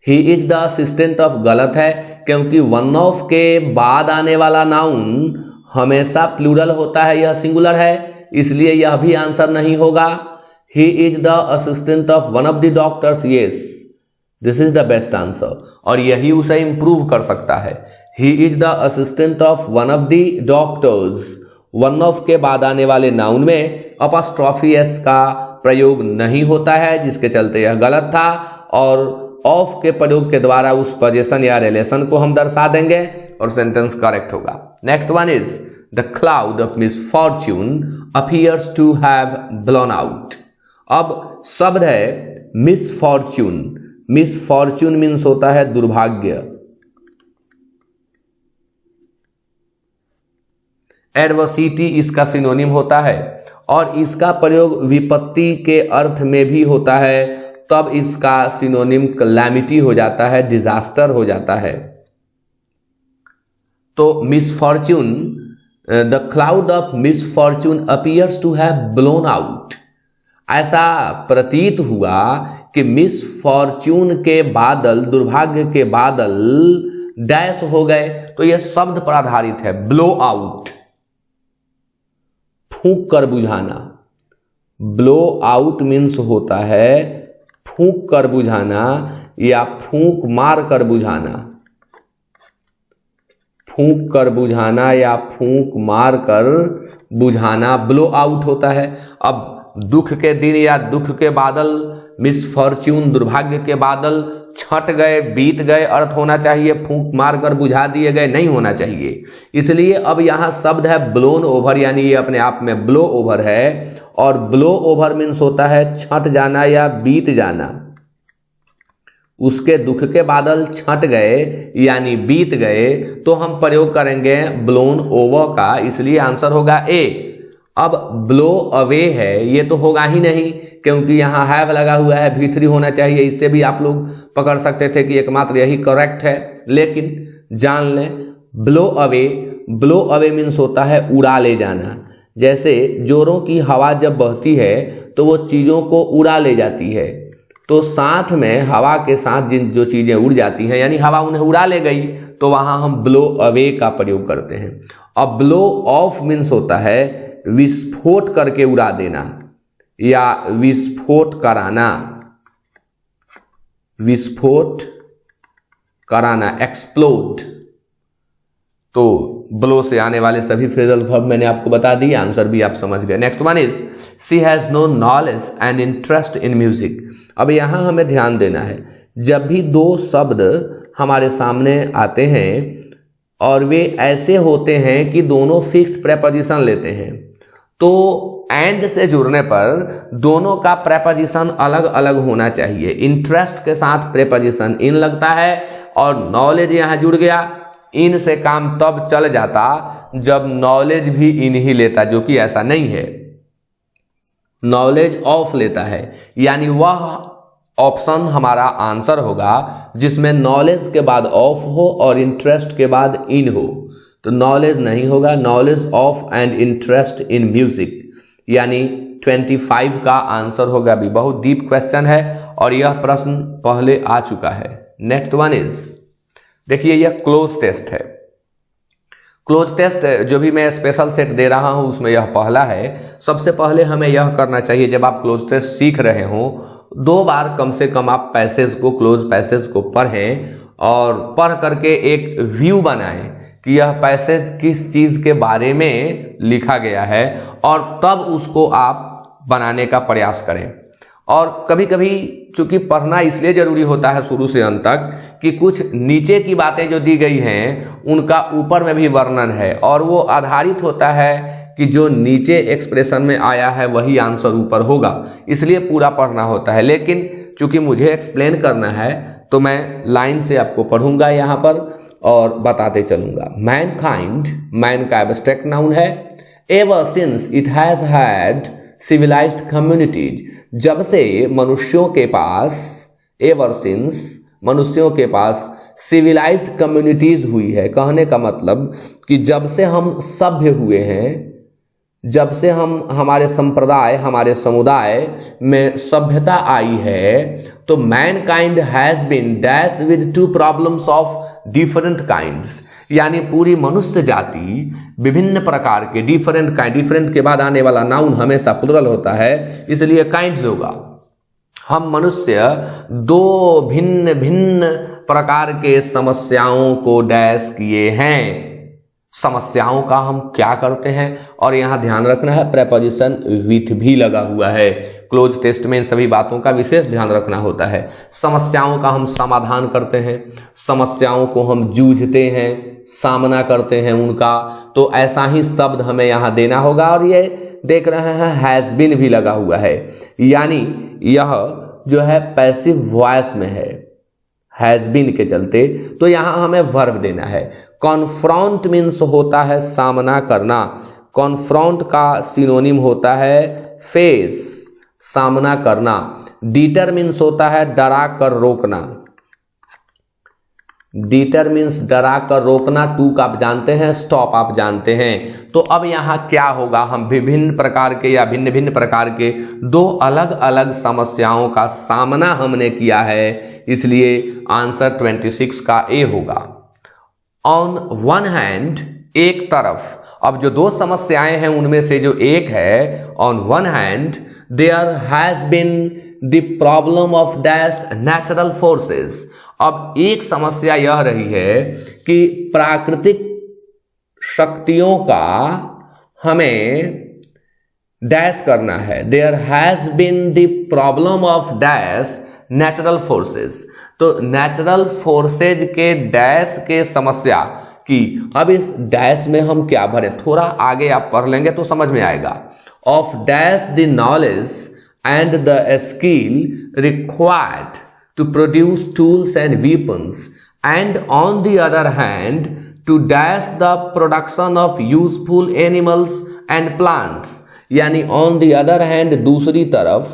He is the assistant of गलत है, क्योंकि वन ऑफ के बाद आने वाला नाउन हमेशा प्लूरल होता है, यह सिंगुलर है, इसलिए यह भी आंसर नहीं होगा। He is the assistant of one of the doctors, yes this is the best answer, और यही उसे इंप्रूव कर सकता है। He is the assistant of one of the doctors. One of के बाद आने वाले नाउन में अपॉस्ट्रोफी एस का प्रयोग नहीं होता है, जिसके चलते यह गलत था, और ऑफ के प्रयोग के द्वारा उस पोजीशन या रिलेशन को हम दर्शा देंगे और सेंटेंस करेक्ट होगा। Next one is the cloud of misfortune appears to have blown out. अब शब्द है मिसफॉर्च्यून। मिसफॉर्च्यून मीन्स होता है दुर्भाग्य। एडवर्सिटी इसका सिनोनिम होता है, और इसका प्रयोग विपत्ति के अर्थ में भी होता है, तब इसका सिनोनिम कैलेमिटी हो जाता है, डिजास्टर हो जाता है। तो misfortune, the cloud of misfortune appears to have blown out. ऐसा प्रतीत हुआ कि मिसफॉर्च्यून के बादल, दुर्भाग्य के बादल डैश हो गए। तो यह शब्द पर आधारित है, ब्लो आउट, फूंक कर बुझाना। ब्लो आउट मीन्स होता है फूंक कर बुझाना या फूंक मार कर बुझाना। फूंक कर बुझाना या फूंक मार कर बुझाना ब्लो आउट होता है। अब दुख के दिन या दुख के बादल, मिसफॉर्च्यून दुर्भाग्य के बादल छट गए, बीत गए, अर्थ होना चाहिए फूंक मार कर बुझा दिए गए, नहीं होना चाहिए। इसलिए अब यहां शब्द है ब्लोन ओवर, यानी ये अपने आप में ब्लो ओवर है, और ब्लो ओवर मीन्स होता है छट जाना या बीत जाना। उसके दुख के बादल छट गए यानी बीत गए, तो हम प्रयोग करेंगे ब्लोन ओवर का, इसलिए आंसर होगा ए। अब ब्लो अवे है, ये तो होगा ही नहीं, क्योंकि यहाँ हैव लगा हुआ है, V3 होना चाहिए। इससे भी आप लोग पकड़ सकते थे कि एकमात्र यही करेक्ट है, लेकिन जान लें blow away. Blow away means होता है उड़ा ले जाना। जैसे जोरों की हवा जब बहती है तो वो चीज़ों को उड़ा ले जाती है, तो साथ में हवा के साथ जिन जो चीज़ें उड़ जाती हैं, यानी हवा उन्हें उड़ा ले गई, तो वहाँ हम ब्लो अवे का प्रयोग करते हैं। अब ब्लो ऑफ मीन्स होता है विस्फोट करके उड़ा देना या विस्फोट कराना। विस्फोट कराना, एक्सप्लोड। तो ब्लो से आने वाले सभी फ्रेजल वर्ब मैंने आपको बता दिए, आंसर भी आप समझ गए। Next one is she has no knowledge and interest in music. अब यहां हमें ध्यान देना है, जब भी दो शब्द हमारे सामने आते हैं और वे ऐसे होते हैं कि दोनों फिक्स्ड प्रेपोजिशन लेते हैं, तो एंड से जुड़ने पर दोनों का प्रेपोजिशन अलग अलग होना चाहिए। इंटरेस्ट के साथ प्रेपोजिशन इन लगता है, और नॉलेज यहां जुड़ गया। इन से काम तब चल जाता जब नॉलेज भी इन ही लेता, जो कि ऐसा नहीं है। नॉलेज ऑफ लेता है, यानी वह ऑप्शन हमारा आंसर होगा जिसमें नॉलेज के बाद ऑफ हो और इंटरेस्ट के बाद इन हो। तो नॉलेज नहीं होगा, knowledge of and interest in music, यानी 25 का आंसर होगा। भी बहुत डीप क्वेश्चन है और यह प्रश्न पहले आ चुका है। नेक्स्ट वन इज, देखिए यह क्लोज टेस्ट है। क्लोज टेस्ट जो भी मैं स्पेशल सेट दे रहा हूं उसमें यह पहला है। सबसे पहले हमें यह करना चाहिए, जब आप क्लोज टेस्ट सीख रहे हो 2 बार कम से कम आप पैसेज को, क्लोज पैसेज को पढ़ें और पढ़ करके एक व्यू बनाएं कि यह पैसेज किस चीज के बारे में लिखा गया है, और तब उसको आप बनाने का प्रयास करें। और कभी कभी चूंकि पढ़ना इसलिए जरूरी होता है शुरू से अंत तक कि कुछ नीचे की बातें जो दी गई हैं उनका ऊपर में भी वर्णन है, और वो आधारित होता है कि जो नीचे एक्सप्रेशन में आया है वही आंसर ऊपर होगा, इसलिए पूरा पढ़ना होता है। लेकिन चूंकि मुझे एक्सप्लेन करना है तो मैं लाइन से आपको पढ़ूंगा यहाँ पर और बताते चलूंगा। मैनकाइंड, मैन का एब्स्ट्रैक्ट नाउन है। Ever since it has had civilised communities, जब से मनुष्यों के पास, एवर सिंस मनुष्यों के पास सिविलाइज्ड कम्युनिटीज हुई है। कहने का मतलब कि जब से हम सभ्य हुए हैं, जब से हमारे संप्रदाय, हमारे समुदाय में सभ्यता आई है, तो mankind has been dash with 2 problems of different kinds, यानी पूरी मनुष्य जाति विभिन्न प्रकार के, डिफरेंट काइंड, डिफरेंट के बाद आने वाला नाउन हमेशा प्लुरल होता है, इसलिए काइंड्स होगा। हम मनुष्य दो भिन्न भिन्न प्रकार के समस्याओं को डैश किए हैं। समस्याओं का हम क्या करते हैं, और यहां ध्यान रखना है प्रेपोजिशन विथ भी लगा हुआ है। क्लोज टेस्ट में इन सभी बातों का विशेष ध्यान रखना होता है। समस्याओं का हम समाधान करते हैं, समस्याओं को हम जूझते हैं, सामना करते हैं उनका, तो ऐसा ही शब्द हमें यहां देना होगा। और ये देख रहे हैं हैज बीन भी लगा हुआ है, यानी यह जो है पैसिव वॉइस में है हैज बीन के चलते, तो यहां हमें वर्ब देना है। कॉन्फ्रॉन्ट मीन्स होता है सामना करना, कॉन्फ्रॉन्ट का सिनोनिम होता है फेस, सामना करना। डीटर मीन्स होता है डरा कर रोकना, डीटर मीन्स डरा कर रोकना। टू का आप जानते हैं, स्टॉप आप जानते हैं। तो अब यहां क्या होगा, हम विभिन्न प्रकार के या भिन्न भिन्न प्रकार के दो अलग अलग समस्याओं का सामना हमने किया है, इसलिए आंसर 26 का ए होगा। ऑन वन हैंड, एक तरफ, अब जो दो समस्याएं हैं उनमें से जो एक है, on one hand there has been the problem of dash natural forces. अब एक समस्या यह रही है कि प्राकृतिक शक्तियों का हमें डैश करना है। There has been the problem of dash natural forces, तो नेचुरल फोर्सेज के डैश के समस्या की। अब इस डैश में हम क्या भरें, थोड़ा आगे आप पढ़ लेंगे तो समझ में आएगा। Of dash the knowledge and the skill required to produce tools and weapons, and on the other hand to dash the production of useful animals and plants, यानी on the other hand दूसरी तरफ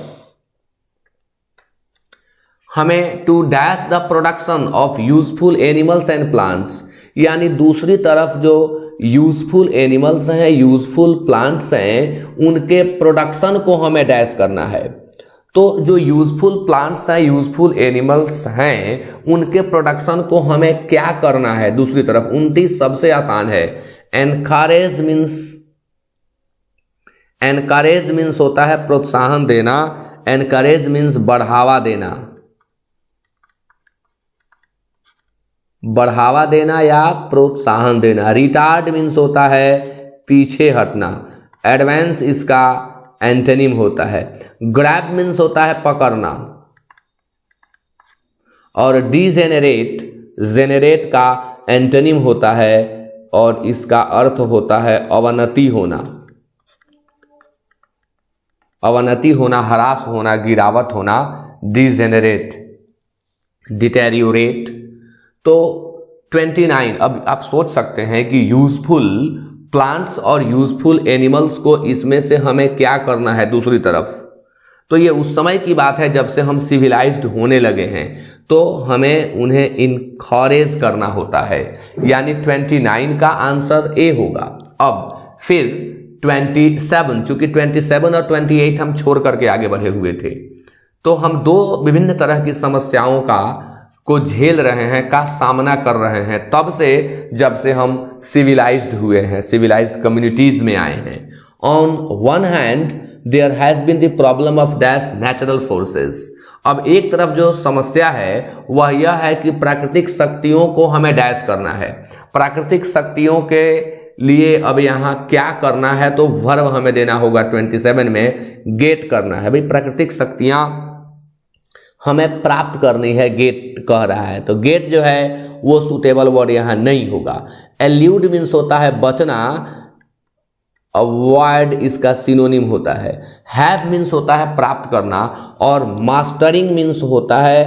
हमें to dash the production of useful animals and plants, यानी दूसरी तरफ जो useful animals हैं, useful plants हैं, उनके प्रोडक्शन को हमें डैश करना है। तो जो यूजफुल प्लांट्स हैं, यूजफुल एनिमल्स हैं, उनके प्रोडक्शन को हमें क्या करना है दूसरी तरफ। 29 सबसे आसान है। एनकरेज मीन्स होता है प्रोत्साहन देना, एनकरेज मीन्स बढ़ावा देना, बढ़ावा देना या प्रोत्साहन देना। रिटार्ड मीन्स होता है पीछे हटना, एडवांस इसका एंटोनिम होता है। ग्रैब मीन्स होता है पकड़ना, और डीजेनरेट जेनरेट का एंटोनिम होता है और इसका अर्थ होता है अवनति होना, अवनति होना, ह्रास होना, गिरावट होना, डीजेनरेट, डिटेरियोरेट। तो 29, अब आप सोच सकते हैं कि यूजफुल प्लांट्स और यूजफुल एनिमल्स को इसमें से हमें क्या करना है दूसरी तरफ। तो ये उस समय की बात है जब से हम सिविलाइज्ड होने लगे हैं, तो हमें उन्हें इनकरेज करना होता है, यानी 29 का आंसर ए होगा। अब फिर 27, चूंकि 27 और 28 हम छोड़ करके आगे बढ़े हुए थे, तो हम दो विभिन्न तरह की समस्याओं को झेल रहे हैं, का सामना कर रहे हैं तब से जब से हम सिविलाइज्ड हुए हैं, सिविलाइज्ड कम्युनिटीज में आए हैं। On one hand there has been the problem of dash natural forces. अब एक तरफ जो समस्या है वह यह है कि प्राकृतिक शक्तियों को हमें डैश करना है। प्राकृतिक शक्तियों के लिए अब यहाँ क्या करना है, तो वर्ब हमें देना होगा 27 में, गेट करना है। भाई प्राकृतिक शक्तियां हमें प्राप्त करनी है, गेट कह रहा है, तो गेट जो है वो सुटेबल वर्ड यहाँ नहीं होगा। एल्यूड मीन्स होता है बचना, अवॉइड इसका सिनोनिम होता है। हैव मीन्स होता है प्राप्त करना, और मास्टरिंग मीन्स होता है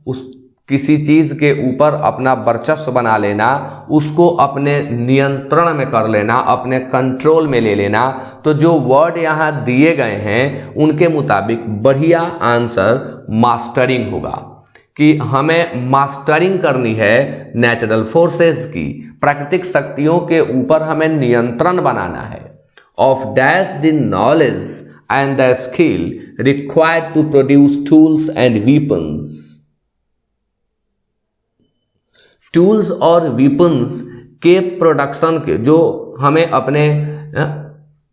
उस किसी चीज के ऊपर अपना वर्चस्व बना लेना, उसको अपने नियंत्रण में कर लेना, अपने कंट्रोल में ले लेना। तो जो वर्ड यहाँ दिए गए हैं उनके मुताबिक बढ़िया आंसर मास्टरिंग होगा, कि हमें मास्टरिंग करनी है नेचुरल फोर्सेस की, प्राकृतिक शक्तियों के ऊपर हमें नियंत्रण बनाना है। Of dash the knowledge and the skill required to produce tools and weapons. Tools और वीपन्स के प्रोडक्शन के, जो हमें अपने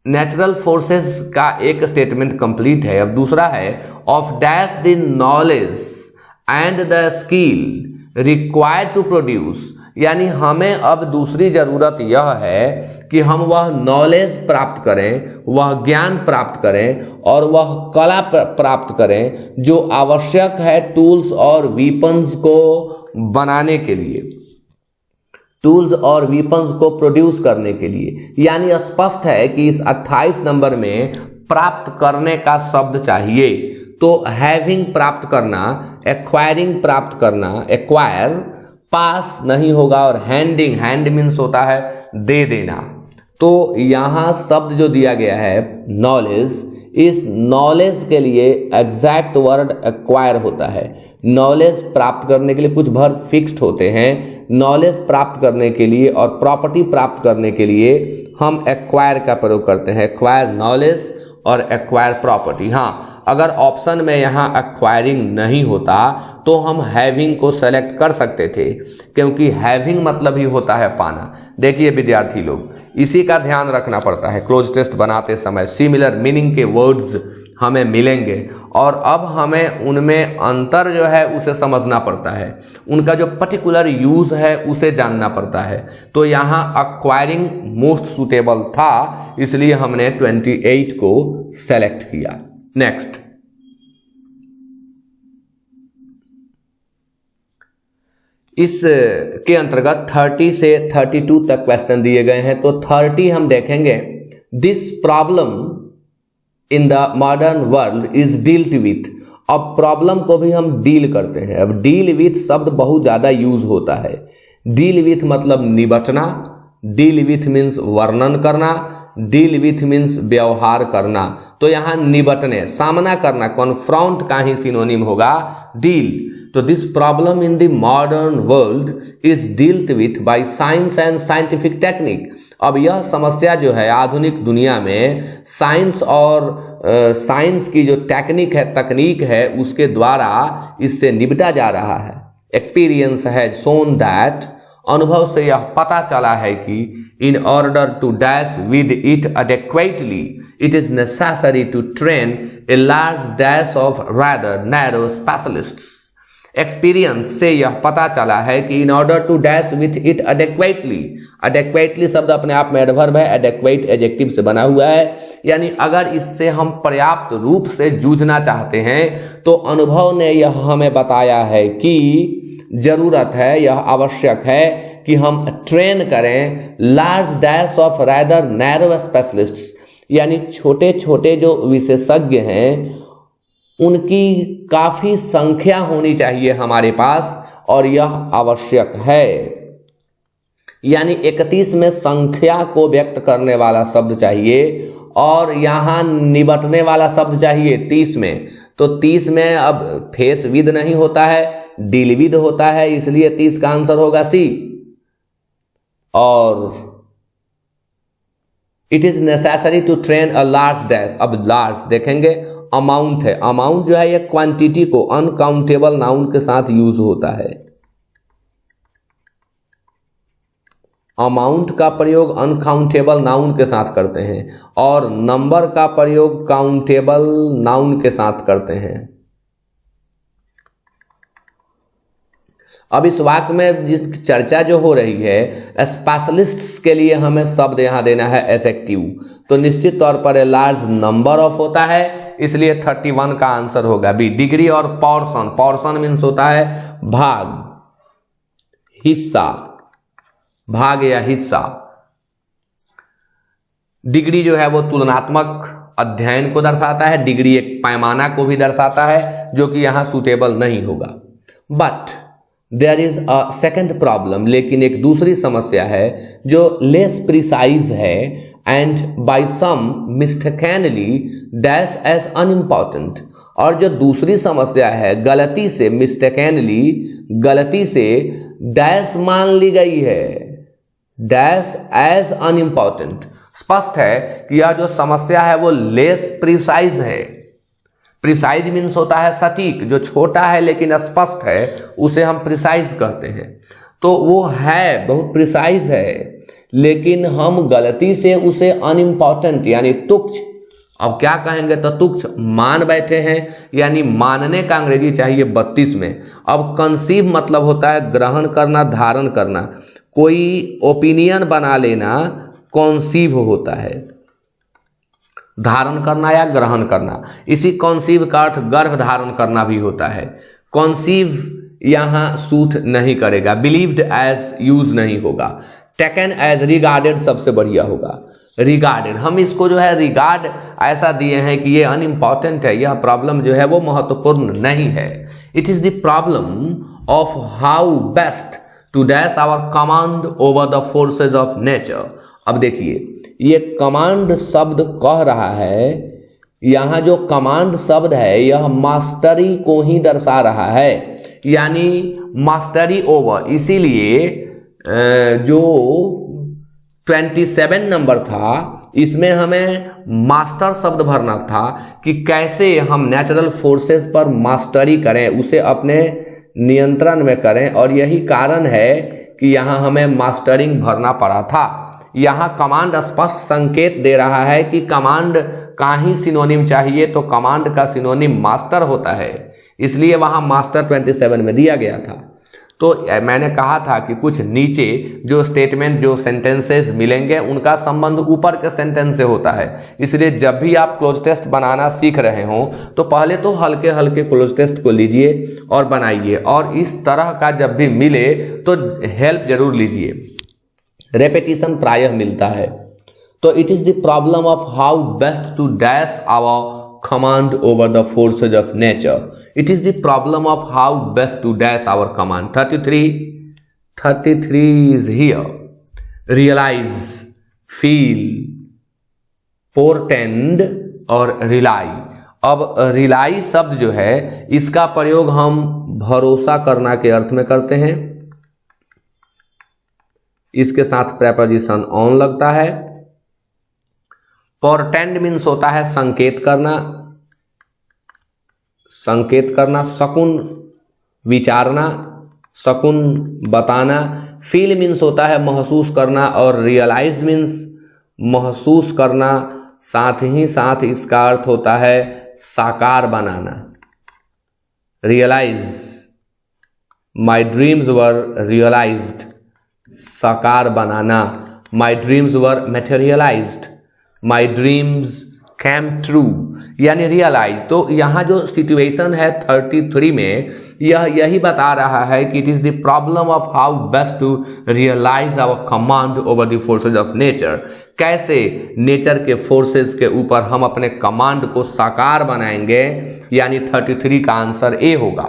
नेचुरल फोर्सेस का एक स्टेटमेंट कंप्लीट है। अब दूसरा है of dash the knowledge and the skill required to produce, यानी हमें अब दूसरी जरूरत यह है कि हम वह नॉलेज प्राप्त करें, वह ज्ञान प्राप्त करें और वह कला प्राप्त करें जो आवश्यक है टूल्स और वीपन्स को बनाने के लिए, टूल्स और वीपन्स को प्रोड्यूस करने के लिए। यानी स्पष्ट है कि इस 28 नंबर में प्राप्त करने का शब्द चाहिए। तो हैविंग प्राप्त करना, एक्वायरिंग प्राप्त करना, एक्वायर पास नहीं होगा, और हैंडिंग, हैंड मीन्स होता है दे देना। तो यहां शब्द जो दिया गया है नॉलेज, इस नॉलेज के लिए एग्जैक्ट वर्ड एक्वायर होता है। नॉलेज प्राप्त करने के लिए कुछ वर्ब फिक्स्ड होते हैं। नॉलेज प्राप्त करने के लिए और प्रॉपर्टी प्राप्त करने के लिए हम एक्वायर का प्रयोग करते हैं, एक्वायर नॉलेज और एक्वायर प्रॉपर्टी। हाँ, अगर ऑप्शन में यहाँ एक्वायरिंग नहीं होता तो हम हैविंग को सेलेक्ट कर सकते थे, क्योंकि हैविंग मतलब ही होता है पाना। देखिए विद्यार्थी लोग, इसी का ध्यान रखना पड़ता है क्लोज टेस्ट बनाते समय। सिमिलर मीनिंग के वर्ड्स हमें मिलेंगे और अब हमें उनमें अंतर जो है उसे समझना पड़ता है, उनका जो पर्टिकुलर यूज है उसे जानना पड़ता है। तो यहाँ एक्वायरिंग मोस्ट सुटेबल था, इसलिए हमने 28 को सेलेक्ट किया। नेक्स्ट, इस के अंतर्गत 30 से 32 तक क्वेश्चन दिए गए हैं। तो 30 हम देखेंगे, this problem in the modern world is dealt with. अब प्रॉब्लम को भी हम डील करते हैं। अब डील विथ शब्द बहुत ज्यादा यूज होता है। डील विथ मतलब निबटना, डील विथ मीन्स वर्णन करना, डील विथ मीन्स व्यवहार करना। तो यहां निबटने, सामना करना, कॉन्फ्रंट का ही सिनोनिम होगा डील। तो this problem in the modern world is dealt with by science and scientific technique. अब यह समस्या जो है आधुनिक दुनिया में साइंस और साइंस की जो टेक्निक है, तकनीक है, उसके द्वारा इससे निपटा जा रहा है। एक्सपीरियंस हैज शोन दैट, अनुभव से यह पता चला है कि in order to dash with it adequately it is necessary to train a large dash of rather narrow specialists. Experience से यह पता चला है कि in order to dash with it adequately, adequately शब्द अपने आप में एडवर्ब है, एडेक्वेट एडजेक्टिव से बना हुआ है। यानी अगर इससे हम पर्याप्त रूप से जूझना चाहते हैं तो अनुभव ने यह हमें बताया है कि जरूरत है, यह आवश्यक है कि हम ट्रेन करें large dash of rather narrow specialists, यानी छोटे छोटे जो विशेषज्ञ हैं उनकी काफी संख्या होनी चाहिए हमारे पास, और यह आवश्यक है। यानी 31 में संख्या को व्यक्त करने वाला शब्द चाहिए और यहां निबटने वाला शब्द चाहिए 30 में। तो 30 में अब फेस विद नहीं होता है, डील विद होता है, इसलिए 30 का आंसर होगा सी। और it is necessary to train a large dash. अब लार्ज देखेंगे, अमाउंट है, अमाउंट जो है यह क्वांटिटी को अनकाउंटेबल नाउन के साथ यूज होता है। अमाउंट का प्रयोग अनकाउंटेबल नाउन के साथ करते हैं और नंबर का प्रयोग काउंटेबल नाउन के साथ करते हैं। अब इस वाक्य में जिस चर्चा जो हो रही है, स्पेशलिस्ट्स के लिए हमें शब्द यहां देना है एडजेक्टिव। तो निश्चित तौर पर ए लार्ज नंबर ऑफ होता है, इसलिए 31 का आंसर होगा बी। डिग्री और पोर्शन, पोर्शन मीन्स होता है भाग, हिस्सा, भाग या हिस्सा। डिग्री जो है वो तुलनात्मक अध्ययन को दर्शाता है, डिग्री एक पैमाना को भी दर्शाता है, जो कि यहां सुटेबल नहीं होगा। But there is a second problem, लेकिन एक दूसरी समस्या है जो लेस प्रिसाइज है and by some mistakenly dash as unimportant. और जो दूसरी समस्या है गलती से, मिस्टेकनली गलती से डैश मान ली गई है, डैश एज अनइम्पॉर्टेंट। स्पष्ट है कि यह जो समस्या है वो लेस प्रिसाइज है। प्रिसाइज मीन्स होता है सटीक, जो छोटा है लेकिन स्पष्ट है उसे हम प्रिसाइज कहते हैं। तो वो है बहुत प्रिसाइज है, लेकिन हम गलती से उसे अनइम्पॉर्टेंट यानी तुच्छ, अब क्या कहेंगे तो तुच्छ मान बैठे हैं, यानी मानने का अंग्रेजी चाहिए 32 में। अब कंसीव मतलब होता है ग्रहण करना, धारण करना, कोई ओपिनियन बना लेना कॉन्सीव होता है, धारण करना या ग्रहण करना। इसी कॉन्सीव का अर्थ गर्भ धारण करना भी होता है। कॉन्सीव यहां सूट नहीं करेगा, बिलीव्ड एज यूज नहीं होगा, टेकन एज रिगार्डेड सबसे बढ़िया होगा। रिगार्डेड, हम इसको जो है रिगार्ड ऐसा दिए हैं कि ये अनइम्पॉर्टेंट है, यह प्रॉब्लम जो है वो महत्वपूर्ण नहीं है। It is the problem of how best to dash our command over the forces of nature. अब देखिए ये कमांड शब्द कह रहा है, यहां जो कमांड शब्द है यह मास्टरी को ही दर्शा रहा है, यानी मास्टरी ओवर। इसीलिए जो 27 नंबर था इसमें हमें मास्टर शब्द भरना था कि कैसे हम नेचुरल फोर्सेस पर मास्टरी करें, उसे अपने नियंत्रण में करें, और यही कारण है कि यहां हमें मास्टरिंग भरना पड़ा था। यहां कमांड स्पष्ट संकेत दे रहा है कि कमांड का ही सिनोनिम चाहिए, तो कमांड का सिनोनिम मास्टर होता है, इसलिए वहां मास्टर 27 में दिया गया था। तो मैंने कहा था कि कुछ नीचे जो स्टेटमेंट, जो सेंटेंसेस मिलेंगे उनका संबंध ऊपर के सेंटेंस से होता है, इसलिए जब भी आप क्लोज टेस्ट बनाना सीख रहे हो तो पहले तो हल्के हल्के क्लोज टेस्ट को लीजिए और बनाइए, और इस तरह का जब भी मिले तो हेल्प जरूर लीजिए, रेपिटेशन प्रायः मिलता है। तो it is the problem of how best to dash our command over the forces of nature. It is the problem of how best to dash our command. 33 is here. Realize, feel, portend और rely. अब rely शब्द जो है इसका प्रयोग हम भरोसा करना के अर्थ में करते हैं, इसके साथ preposition on लगता है। पोर्टेंड मीन्स होता है संकेत करना, संकेत करना, शकुन विचारना, शकुन बताना। फील मीन्स होता है महसूस करना, और रियलाइज मीन्स महसूस करना, साथ ही साथ इसका अर्थ होता है साकार बनाना। Realise, my dreams were realised, साकार बनाना। My dreams were materialised, my dreams came true, यानी रियलाइज। तो यहाँ जो सिचुएशन है 33 में यह यही बता रहा है कि it is the problem of how best to realise our command over the forces of nature. कैसे नेचर के फोर्सेज के ऊपर हम अपने कमांड को साकार बनाएंगे, यानी 33 का आंसर ए होगा।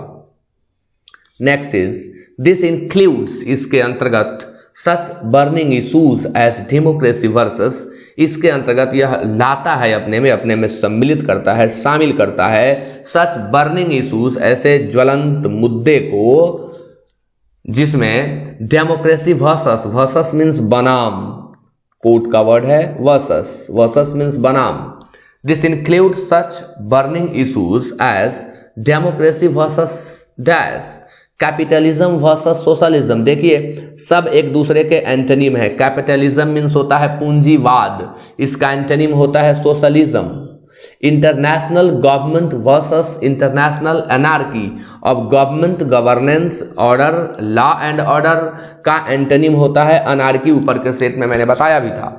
नेक्स्ट इज दिस इंक्लूड्स, इसके अंतर्गत such burning issues as democracy versus, इसके अंतर्गत यह लाता है अपने में सम्मिलित करता है, शामिल करता है सच बर्निंग इशूज, ऐसे ज्वलंत मुद्दे को जिसमें डेमोक्रेसी वर्सेस, वर्सेस मीन्स बनाम, कोर्ट का वर्ड है वर्सेस, वर्सेस मीन्स बनाम। This includes such burning issues as democracy versus dash, capitalism versus socialism. देखिए सब एक दूसरे के एंटोनिम है। कैपिटलिज्म मीन्स होता है पूंजीवाद, इसका एंटोनिम होता है socialism. International government versus international anarchy. अब government, governance, order, law and order का एंटोनिम होता है अनार्की, ऊपर के सेट में मैंने बताया भी था।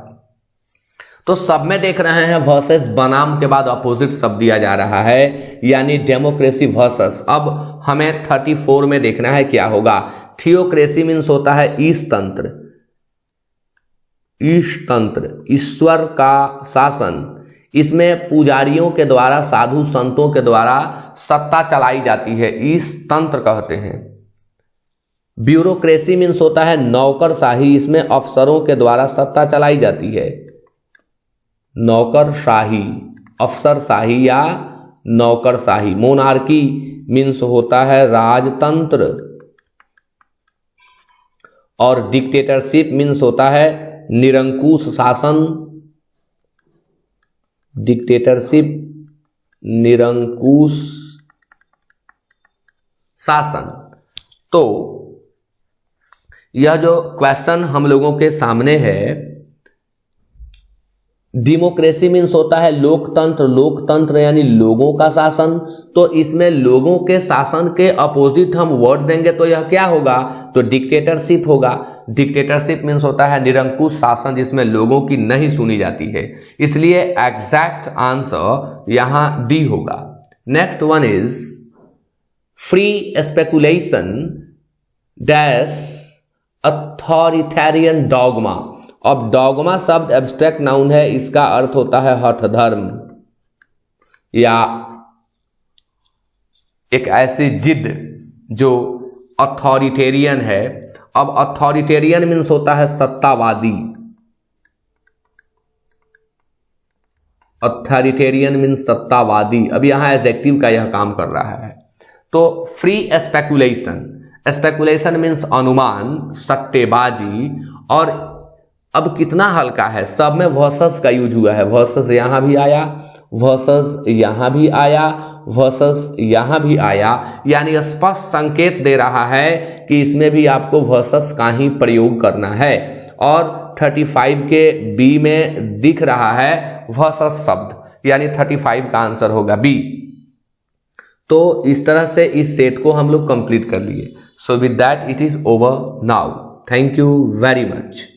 तो सब में देख रहे हैं वर्सेस, बनाम के बाद अपोजिट शब्द दिया जा रहा है, यानी डेमोक्रेसी वर्सेस। अब हमें 34 में देखना है क्या होगा। थियोक्रेसी मीन्स होता है ईश तंत्र, ईश तंत्र, ईश्वर का शासन। इसमें पुजारियों के द्वारा, साधु संतों के द्वारा सत्ता चलाई जाती है, ईश तंत्र कहते हैं। ब्यूरोक्रेसी मीन्स होता है नौकरशाही, इसमें अफसरों के द्वारा सत्ता चलाई जाती है। नौकरशाही, अफसरशाही या नौकरशाही। मोनार्की मीन्स होता है राजतंत्र, और डिक्टेटरशिप मीन्स होता है निरंकुश शासन। डिक्टेटरशिप, निरंकुश शासन। तो यह जो क्वेश्चन हम लोगों के सामने है, डेमोक्रेसी मीन्स होता है लोकतंत्र, लोकतंत्र यानी लोगों का शासन। तो इसमें लोगों के शासन के अपोजिट हम वर्ड देंगे तो यह क्या होगा, तो डिक्टेटरशिप होगा। डिक्टेटरशिप मीन्स होता है निरंकुश शासन जिसमें लोगों की नहीं सुनी जाती है, इसलिए एग्जैक्ट आंसर यहां डी होगा। Next one is free speculation dash authoritarian dogma. अब डॉगमा शब्द एब्स्ट्रैक्ट नाउन है, इसका अर्थ होता है हठ धर्म या एक ऐसी जिद जो अथॉरिटेरियन है। अब अथॉरिटेरियन मीन्स होता है सत्तावादी, अथॉरिटेरियन मीन्स सत्तावादी। अब यहां एडजेक्टिव का यह काम कर रहा है। तो फ्री स्पेकुलेशन, स्पेकुलेशन मीन्स अनुमान, सट्टेबाजी। और अब कितना हल्का है, सब में वर्सेस का यूज हुआ है, वर्सेस यहां भी आया, वर्सेस यहां भी आया, वर्सेस यहां भी आया, यानी स्पष्ट संकेत दे रहा है कि इसमें भी आपको वर्सेस का ही प्रयोग करना है। और 35 के बी में दिख रहा है वर्सेस शब्द, यानी 35 का आंसर होगा बी। तो इस तरह से इस सेट को हम लोग कंप्लीट कर लिए। So with that it is over now. Thank you very much.